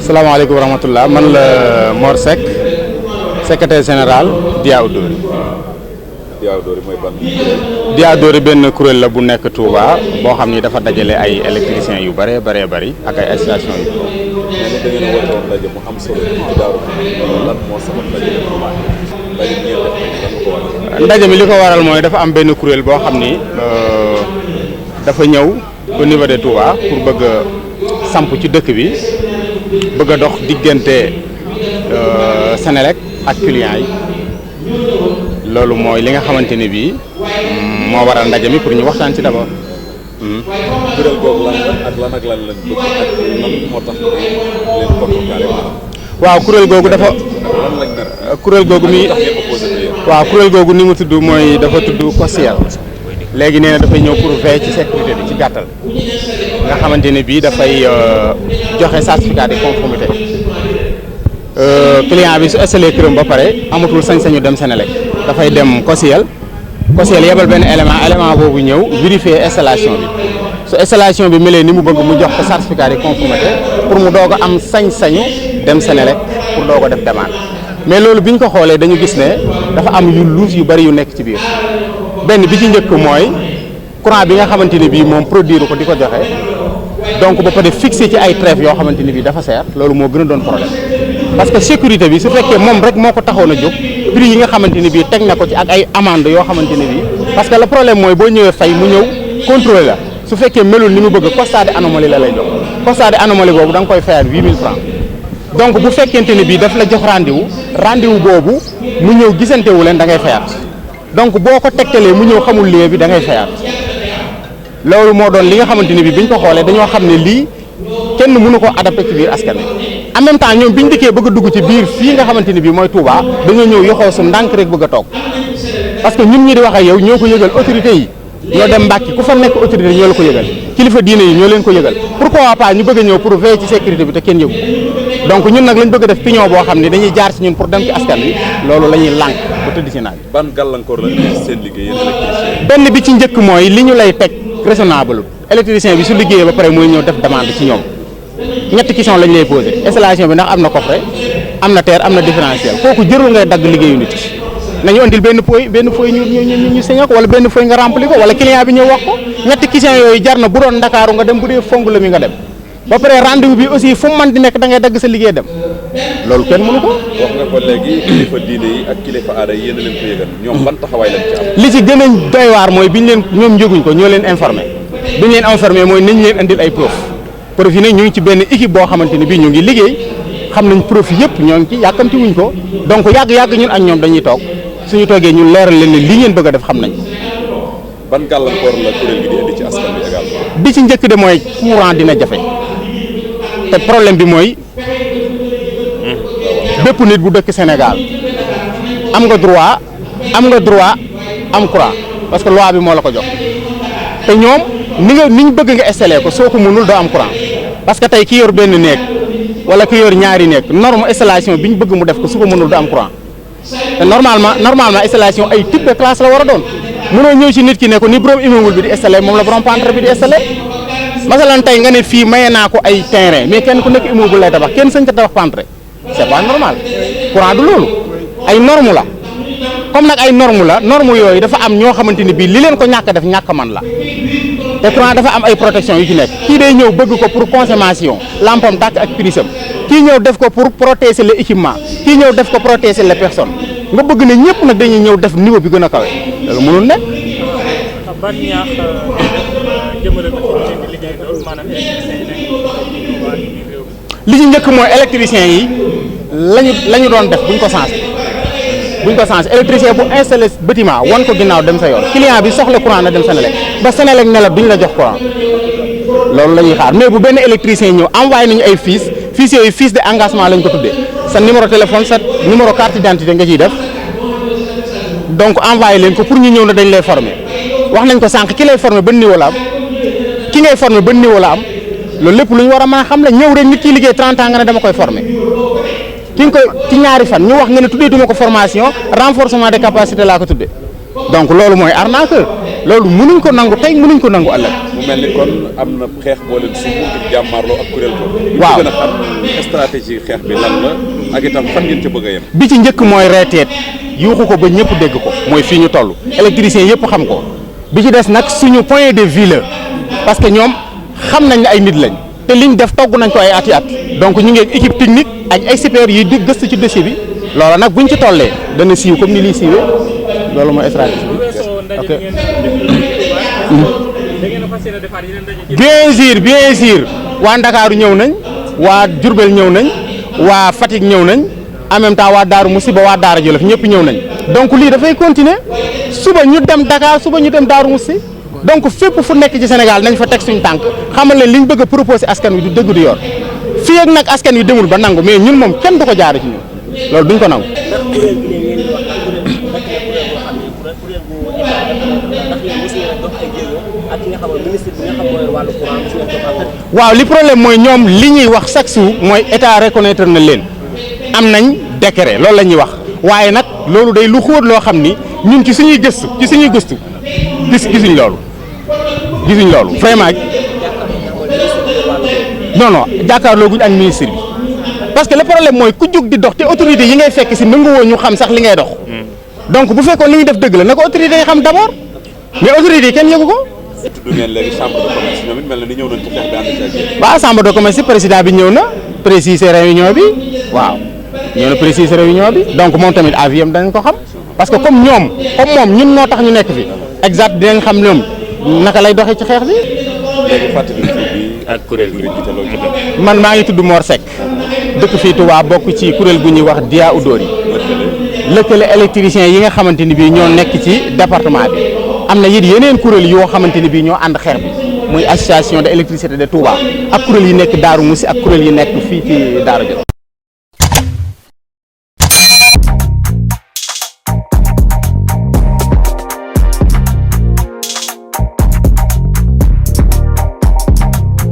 salaamaaleykum wa rahmatullah man la Mor Seck secrétaire général Diaw Dóori. Diaw Dóori mooy ban. Diaw Dóori benn kuréel la bu nekk Touba boo xam ni dafa dajale ay électriciens yu bëree bëri ak ay station yu. mais da ngeen a woote woon ndaje mu am solo ci Daaru lan moo sabab ndaje mi li ko waral mooy dafa am benn kuréel boo xam ni dafa ñëw au niveau de Touba pour bëgg a samp ci dëkk bi bëgg a dox diggante Senelec ak clients yi loolu mooy li nga xamante ni bii moo waral ndaje mi pour ñu waxtaan ci d'abord. kuréel googu lan ak lan lañ bëgg ak lan moo tax leen convoqué. waaw kuréel googu dafa. lan lañ nar. kuréel googu mi waaw kuréel googu ni mu tudd mooy dafa tudd COSIEL. léegi nee na dafay ñëw pour veiller ci sécurité bi ci gàttal nga xamante ne bii dafay joxe certificat de conformité client bi su installé këram ba pare amatul sañ-sañu dem Senelec dafay dem COSIEL yebal benn élément boobu ñëw vérifier installation bi su installation bi melee ni mu bëgg mu jox ko certificat de conformité pour mu doog a am sañ-sañu dem Senelec pour doog a def demande mais loolu bi ñu ko xoolee dañu gis ne dafa am yu luus yu bari yu nekk ci biir. benn bi ci njëkk mooy courant bi nga xamante ni bii moom produire ko di ko joxe donc ba pare fixé ci ay trèfes yoo xamante ni bii dafa seer loolu moo gën a doon problème parce que sécurité bi su fekkee moom rek moo ko taxoon a jóg prix yi nga xamante ni bii teg na ko ci ak ay amende yoo xamante ni bii parce que le problème mooy boo ñëwee fay mu ñëw contrôler la su fekkee melul ni mu bëgg constat d'anomalie la lay jox constat d'anomalie boobu da nga koy fayaat 8000 francs donc bu fekkente ni bii daf la jox rendez-vous boobu mu ñëw gisante wu leen da ngay fayaat. donc boo ko tegtalee mu ñëw xamul lieu bi da ngay fayaat loolu moo doon li nga xamante ni bi biñ ko xoolee dañoo xam ne lii kenn mënu ko adapté ci biir askan wi en même temps ñoom biñ dikkee bëgg a dugg ci biir fii nga xamante ni bi mooy Touba dañoo ñëw yoxoo su ndànk rek bëgg a toog parce que ñun ñi di wax ak yow ñoo ko yëgal autorité yi ñoo dem Mbàkke ku fa nekk autorité ñoo la ko yëgal kilifa diine yi ñoo leen ko yëgal pourquoi pas ñu bëgg a ñëw pour veiller ci sécurité bi te kenn yëgu donc ñun nag lañ bëgg a def pignon boo xam ne dañuy jaar ci ñun pour dem ci askan wi loolu la ñuy lànk ba tëdd ci naaj. ban gàllankoor la seen liggéey yéen électricien. benn bi ci njëkk mooy li ñu lay teg raisonnable électricien bi su liggéeyee ba pare mooy ñëw def demande ci ñoom ñetti question lañ lay posé installation bi ndax am na coffret am na terre am na différentiel kooku jërul ngay dagg liggéeyu nit nañu andil benn feuille ñu signé ko wala benn feuille nga rempli ko wala client bi ñëw wax ko ñetti question yooyu jar na bu doon Ndakaaru nga dem bu dee fonk la mi nga dem ba pare rendez-vous bi aussi fu mu mën di nekk da ngay dagg sa liggéey dem loolu kenn mënu ko. wax nga ko léegi kilifa diine yi ak kilifa aada yi yéen a leen ko yëgal ñoom ban taxawaay lañ ci am. li ci gën a doy waar mooy biñ leen ñoom yëguñ ko ñoo leen informé biñ leen informé mooy nañ leen andil ay preuve yi nag ñu ngi ci benn équipe boo xamante ni bii ñu ngi liggéey xam nañ preuve yëpp ñoo ngi ci yàkkamti wuñ ko donc yàgg ñun ak ñoom dañuy toog suñu toogee ñun leeral leen ne li ngeen bëgg a def xam nañ ko. ban gàllankoor la kuréel gi di indi ci askan bi également. bi ci njëkk de mooy courant dina jafe te problème bi mooy bépp nit bu dëkk Sénégal am nga droit am courant parce que loi bi moo la ko jox te ñoom ni ñu bëgg nga installé ko soo ko mënul doo am courant parce que tey ki yor benn néeg wala ki yor ñaari néeg norme installation bi ñu bëgg mu def ko su ko mënul doo am courant te normalement installation ay type de classe la war a doon mënoo ñëw ci nit ki ne ko ni borom immeuble bi di installé moom la borom pantre bi di installé masalan tey nga ne fii maye naa ko ay terrain mais kenn ku nekk immeuble lay tabax kenn sañ ta tabax pantre c'est pas normal courant du loolu ay norme la comme nag ay norme yooyu dafa am ñoo xamante ni bii li leen ko ñàkk def ñàkk man la te courant dafa am ay protection yu ci nekk kii day ñëw bëgg ko pour consommation lampam tàkk ak prisam kii ñëw def ko pour protéger le équipement kii ñëw def ko protéger les personnes nga bëgg ne ñëpp nag dañuy ñëw def niveau bi gën a kawe loolu mënul nekk. ban ñaax jëmale ko ci liggéey loolu maanaam li ci njëkk mooy électricien yi lañu doon def buñ ko changé électricien bu installé bâtiment wan ko ginnaaw dem sa yoon client bi soxla courant na dem Senelec ba Senelec ne la duñ la jox courant loolu la ñuy xaar mais bu benn électricien ñëw envoyé nañu ay fiches yooyu fiche de engagement lañ ko tuddee sa numéro téléphone sa numéro carte d'identité nga ciy def donc envoyé leen ko pour ñu ñëw na dañ lay former wax nañ ko sànq ki lay former ban niveau la am ki ngay former ban niveau la am loolu lépp lu ñu war a mën a xam la ñëw rek nit ki liggéey 30 ans nga ne dama koy former ki nga koy ci ñaari fan ñu wax nga ne tuddee duma ko formation renforcement des capacités laa ko tuddee donc loolu mooy arnaqueur loolu mënuñ ko nangu tey mënuñ ko nangu ëllëg. mu mel ni kon am na xeex boo leen sumb ngir jàmmaarloo ak kuréel ko. waaw gën a xam stratégie xeex bi lan la ak itam fan ngeen ca bëgg a yem. bi ci njëkk mooy reeteet yuuxu ko ba ñëpp dégg ko mooy fii ñu toll électricien yëpp xam ko bi ci des nag suñu point de vue la parce que ñoom xam nañ ne ay nit lañ te liñ def togg nañ ko ay at donc ñu ngi ak équipe technique ak experts yi di gëstu ci dossier bi loolu nag buñ ci tollee dana siiw comme ni liy siiwee loolu mooy stratégie bi. ok bien sûr waa Ndakaaru ñëw nañ waa Diourbel ñëw nañ waa Fatick ñëw nañ en même temps waa Daaru Musi ba waa Daara Jolof ñëpp ñëw nañ donc lii dafay continuer suba ñu dem Dakar suba ñu dem Daaru Musi donc fépp fu nekk ci Sénégal nañ fa teg suñu tànk xamal leen li ñu bëgg a proposer askan wi du dëgg du yor fii ak nag askan wi demul ba nangu mais ñun moom kenn du ko jaare ci ñun loolu duñ ko nangu. waaw li problème mooy ñoom li ñuy wax chaque jour mooy état reconnaître na leen am nañ décret loolu la ñuy wax waaye nag loolu day lu xóot loo xam ni ñun ci suñuy gëstu gisuñ loolu vraiment non jàkkaarloo guñ ak ministre bi parce que le problème mooy ku jóg di dox te autorité yi ngay fekk si nangu woo ñu xam sax li ngay dox donc bu fekkoon li ñuy def dëgg la na ko autorité yi xam d'abord mais autorité yi kenn yëgu ko. tudd ngeen léegi chambre de commerce ñoom it mel na ni ñëw nañ ci xeex bi ànd ci ak yéen. waaw chambre de commerce président bi ñëw na préciser réunion bi waaw ñëw na préciser réunion bi donc moom tamit avis am dañ ko xam parce que comme moom ñun noo tax ñu nekk fi exact dinañ xam ñoom naka lay doxee ci xeex bi. léegi fàttali tur bi ak kuréel gi man maa ngi tudd Mor Seck dëkk fii Touba bokk ci kuréel gu ñuy wax Dia Udori lëkkale électricien yi nga xamante ni bii ñoo nekk ci département bi am na it yeneen kuréel yoo xamante ni bii ñoo ànd xeex bi muy association de électricité de Touba ak kuréel yi nekk Daaru Musi ak kuréel yi nekk fii ci Daara Jolof